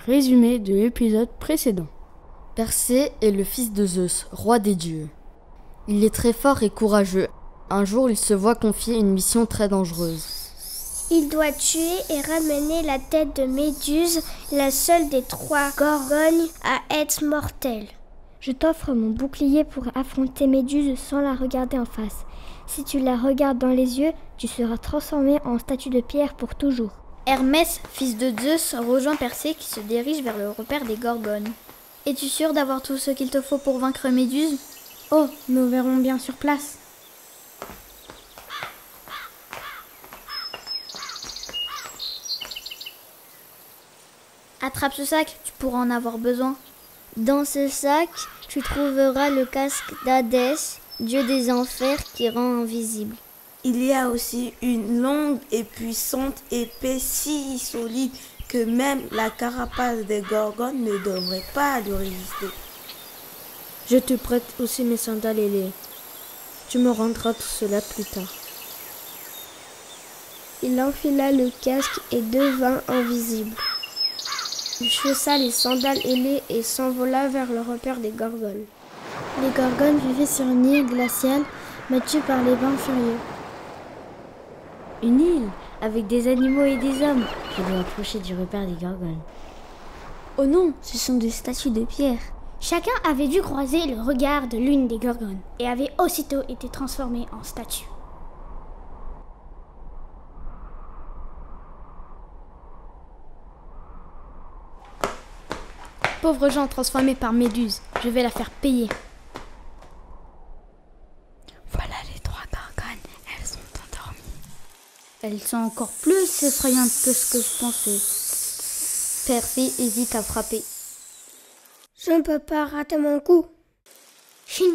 résumé de l'épisode précédent. Persée est le fils de Zeus, roi des dieux. Il est très fort et courageux. Un jour, il se voit confier une mission très dangereuse. Il doit tuer et ramener la tête de Méduse, la seule des 3 gorgones à être mortelle. Je t'offre mon bouclier pour affronter Méduse sans la regarder en face. Si tu la regardes dans les yeux, tu seras transformé en statue de pierre pour toujours. Hermès, fils de Zeus, rejoint Persée qui se dirige vers le repère des Gorgones. Es-tu sûr d'avoir tout ce qu'il te faut pour vaincre Méduse ? Oh, nous verrons bien sur place. Attrape ce sac, tu pourras en avoir besoin. Dans ce sac, tu trouveras le casque d'Hadès, dieu des enfers qui rend invisible. Il y a aussi une longue et puissante épée si solide que même la carapace des gorgones ne devrait pas lui résister. Je te prête aussi mes sandales ailées. Tu me rendras tout cela plus tard. Il enfila le casque et devint invisible. Il chaussa les sandales ailées et s'envola vers le repère des gorgones. Les gorgones vivaient sur une île glaciale battue par les vents furieux. Une île avec des animaux et des hommes. Je dois approcher du repère des gorgones. Oh non, ce sont des statues de pierre. Chacun avait dû croiser le regard de l'une des gorgones et avait aussitôt été transformé en statue. Pauvres gens transformés par Méduse, je vais la faire payer. Voilà les 3 gorgones, elles sont endormies. Elles sont encore plus effrayantes que ce que je pensais. Persée hésite à frapper. Je ne peux pas rater mon coup. Ching.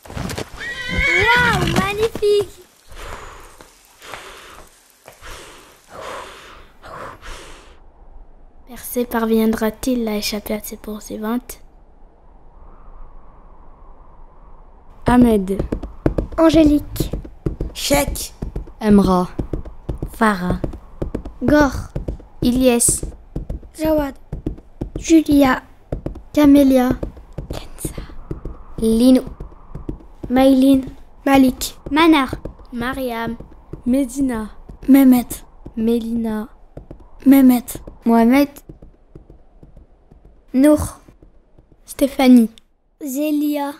Waouh, magnifique! Persée parviendra-t-il à échapper à ses poursuivantes ? Ahmed, Angélique, Chèque, Emra, Farah, Gore, Ilyes, Jawad, Julia, Camélia, Linou, Maïline, Malik, Manar, Mariam, Medina, Mehmet, Mélina, Mehmet, Mohamed, Nour, Stéphanie, Zélia.